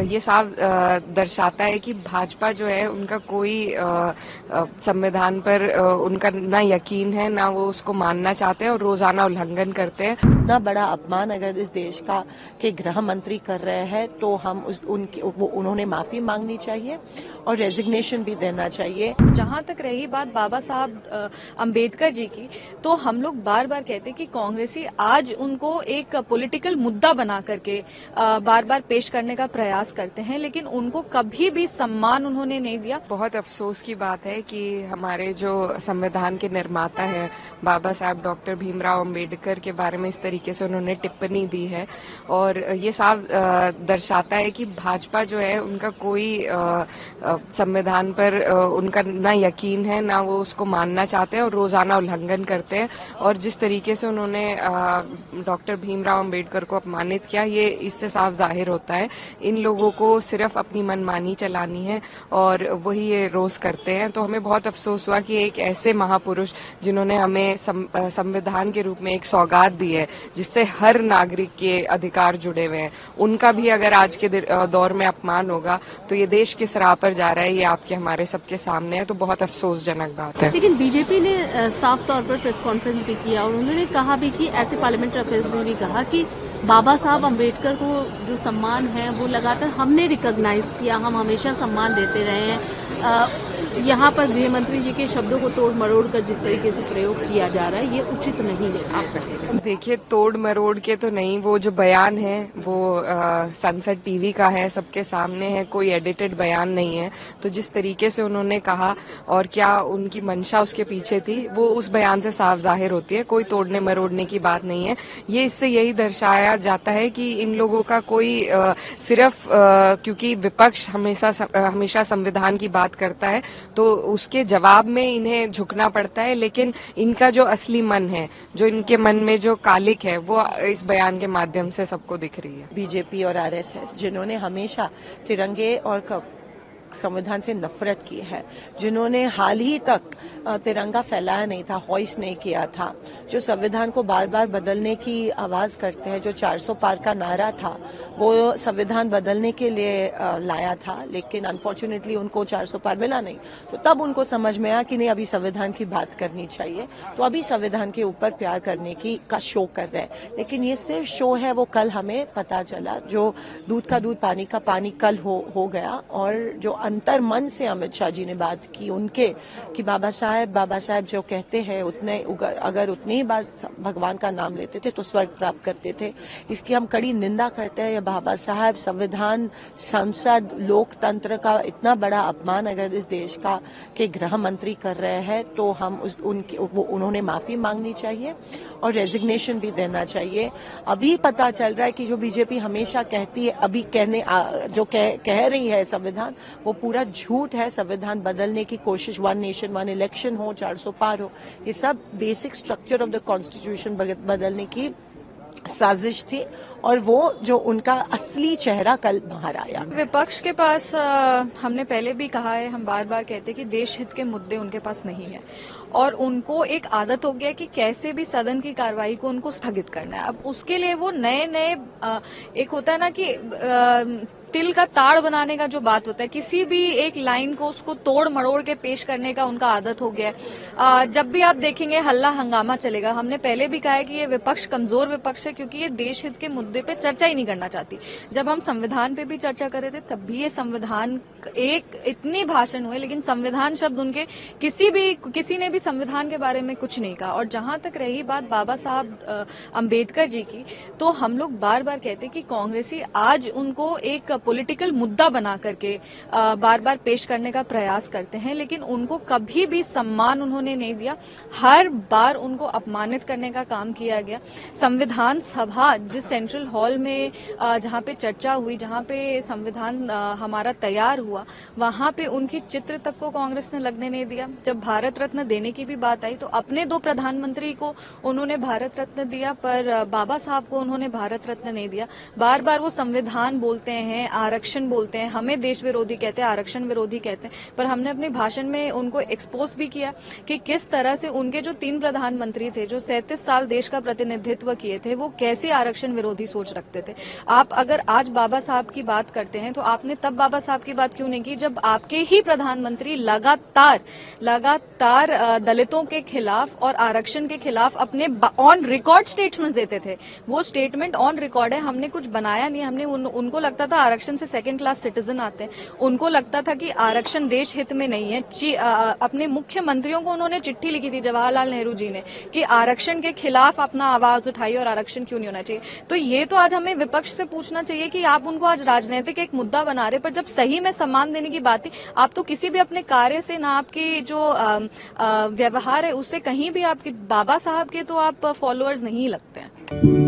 ये साफ दर्शाता है कि भाजपा जो है उनका कोई संविधान पर उनका ना यकीन है, ना वो उसको मानना चाहते हैं और रोजाना उल्लंघन करते हैं। इतना बड़ा अपमान अगर इस देश का के गृह मंत्री कर रहे हैं तो हम उन्होंने माफी मांगनी चाहिए और रेजिग्नेशन भी देना चाहिए। जहां तक रही बात बाबा साहब अंबेडकर जी की, तो हम लोग बार बार कहते हैं कि कांग्रेसी आज उनको एक पॉलिटिकल मुद्दा बना करके बार बार पेश करने का प्रयास करते हैं, लेकिन उनको कभी भी सम्मान उन्होंने नहीं दिया। बहुत अफसोस की बात है कि हमारे जो संविधान के निर्माता हैं बाबा साहब डॉक्टर भीमराव अंबेडकर के बारे में इस तरीके से उन्होंने टिप्पणी दी है, और ये साफ दर्शाता है कि भाजपा जो है उनका कोई संविधान पर उनका ना यकीन है, ना वो उसको मानना चाहते हैं और रोजाना उल्लंघन करते हैं। और जिस तरीके से उन्होंने डॉक्टर भीमराव अंबेडकर को अपमानित किया, ये इससे साफ जाहिर होता है इन लोगों को सिर्फ अपनी मनमानी चलानी है और वही ये रोज करते हैं। तो हमें बहुत अफसोस हुआ कि एक ऐसे महापुरुष जिन्होंने हमें संविधान के रूप में एक सौगात दी है जिससे हर नागरिक के अधिकार जुड़े हुए हैं, उनका भी अगर आज के दौर में अपमान होगा तो ये देश किस राह पर जा रहा है, ये आपके हमारे सबके सामने है। तो बहुत अफसोसजनक बात है। लेकिन बीजेपी ने साफ तौर पर प्रेस कॉन्फ्रेंस भी किया और उन्होंने कहा भी कि ऐसे पार्लियामेंट्री अफेयर्स ने भी कहा कि बाबा साहब अम्बेडकर को जो सम्मान है वो लगातार हमने रिकॉग्नाइज किया, हम हमेशा सम्मान देते रहे हैं। यहाँ पर गृह मंत्री जी के शब्दों को तोड़ मरोड़ कर जिस तरीके से प्रयोग किया जा रहा है, ये उचित नहीं है। आप देखिए, तोड़ मरोड़ के तो नहीं, वो जो बयान है वो संसद टीवी का है, सबके सामने है, कोई एडिटेड बयान नहीं है। तो जिस तरीके से उन्होंने कहा और क्या उनकी मंशा उसके पीछे थी, वो उस बयान से साफ जाहिर होती है। कोई तोड़ने मरोड़ने की बात नहीं है। ये इससे यही दर्शाया जाता है कि इन लोगों का कोई सिर्फ क्योंकि विपक्ष हमेशा संविधान की बात करता है तो उसके जवाब में इन्हें झुकना पड़ता है, लेकिन इनका जो असली मन है, जो इनके मन में जो कालिक है, वो इस बयान के माध्यम से सबको दिख रही है। बीजेपी और आरएसएस जिन्होंने हमेशा तिरंगे और संविधान से नफरत की है, जिन्होंने हाल ही तक तिरंगा फैलाया नहीं था, हॉइस्ट नहीं किया था, जो संविधान को बार बार बदलने की आवाज करते हैं, जो 400 पार का नारा था वो संविधान बदलने के लिए लाया था, लेकिन अनफॉर्चुनेटली उनको 400 पार मिला नहीं। तो तब उनको समझ में आया कि नहीं, अभी संविधान की बात करनी चाहिए। तो अभी संविधान के ऊपर प्यार करने का शो कर रहे हैं, लेकिन ये सिर्फ शो है। वो कल हमें पता चला, जो दूध का दूध पानी का पानी कल हो गया। और जो अंतर मन से अमित शाह जी ने बात की उनके, कि बाबा साहब जो कहते हैं अगर उतनी ही बार भगवान का नाम लेते थे तो स्वर्ग प्राप्त करते थे, इसकी हम कड़ी निंदा करते हैं। बाबा साहब संविधान, संसद, लोकतंत्र का इतना बड़ा अपमान अगर इस देश का के गृह मंत्री कर रहे हैं तो हम उन्होंने माफी मांगनी चाहिए और रेजिग्नेशन भी देना चाहिए। अभी पता चल रहा है कि जो बीजेपी हमेशा कहती है, अभी कह रही है संविधान, वो पूरा झूठ है। संविधान बदलने की कोशिश, 1 नेशन 1 इलेक्शन हो, 400 पार हो, ये सब basic structure of the constitution बदलने की साजिश थी। और वो जो उनका असली चेहरा कल बाहर आया। विपक्ष के पास हमने पहले भी कहा है, हम बार बार कहते हैं कि देश हित के मुद्दे उनके पास नहीं है और उनको एक आदत हो गया कि कैसे भी सदन की कार्रवाई को उनको स्थगित करना है। अब उसके लिए वो नए एक होता है ना कि तिल का ताड़ बनाने का जो बात होता है, किसी भी एक लाइन को उसको तोड़ मरोड़ के पेश करने का उनका आदत हो गया है। जब भी आप देखेंगे हल्ला हंगामा चलेगा। हमने पहले भी कहा है कि ये विपक्ष कमजोर विपक्ष है, क्योंकि ये देश हित के मुद्दे पे चर्चा ही नहीं करना चाहती। जब हम संविधान पे भी चर्चा कर रहे थे तब भी ये संविधान एक इतनी भाषण हुए, लेकिन संविधान शब्द उनके किसी ने भी संविधान के बारे में कुछ नहीं कहा। और जहां तक रही बात बाबा साहब अंबेडकर जी की, तो हम लोग बार बार कहते हैं कि कांग्रेसी आज उनको एक पॉलिटिकल मुद्दा बना करके बार बार पेश करने का प्रयास करते हैं, लेकिन उनको कभी भी सम्मान उन्होंने नहीं दिया। हर बार उनको अपमानित करने का काम किया गया। संविधान सभा, जिस सेंट्रल हॉल में जहां पे चर्चा हुई, जहां पे संविधान हमारा तैयार हुआ, वहां पे उनकी चित्र तक को कांग्रेस ने लगने नहीं दिया। जब भारत रत्न देने की भी बात आई तो अपने 2 प्रधानमंत्री को उन्होंने भारत रत्न दिया, पर बाबा साहब को उन्होंने भारत रत्न नहीं दिया। बार बार वो संविधान बोलते हैं, आरक्षण बोलते हैं, हमें देश विरोधी कहते हैं, आरक्षण विरोधी कहते हैं, पर हमने अपने भाषण में उनको एक्सपोज भी किया कि किस तरह से उनके जो 3 प्रधानमंत्री थे जो 37 साल देश का प्रतिनिधित्व किए थे, वो कैसे आरक्षण विरोधी सोच रखते थे। आप अगर आज बाबा साहब की बात करते हैं तो आपने तब बाबा साहब की बात क्यों नहीं की जब आपके ही प्रधानमंत्री लगातार दलितों के खिलाफ और आरक्षण के खिलाफ अपने ऑन रिकॉर्ड स्टेटमेंट देते थे। वो स्टेटमेंट ऑन रिकॉर्ड है, हमने कुछ बनाया नहीं। हमने उनको लगता था आरक्षण से सेकंड क्लास सिटीजन आते हैं, उनको लगता था कि आरक्षण देश हित में नहीं है। अपने मुख्यमंत्रियों को उन्होंने चिट्ठी लिखी थी, जवाहरलाल नेहरू जी ने, कि आरक्षण के खिलाफ अपना आवाज उठाइए और आरक्षण क्यों नहीं होना चाहिए। तो ये तो आज हमें विपक्ष से पूछना चाहिए कि आप उनको आज राजनीतिक एक मुद्दा बना रहे, पर जब सही में सम्मान देने की बात थी, आप तो किसी भी अपने कार्य से ना आपकी जो व्यवहार है उससे कहीं भी आपके बाबा साहब के तो आप फॉलोअर्स नहीं लगते हैं।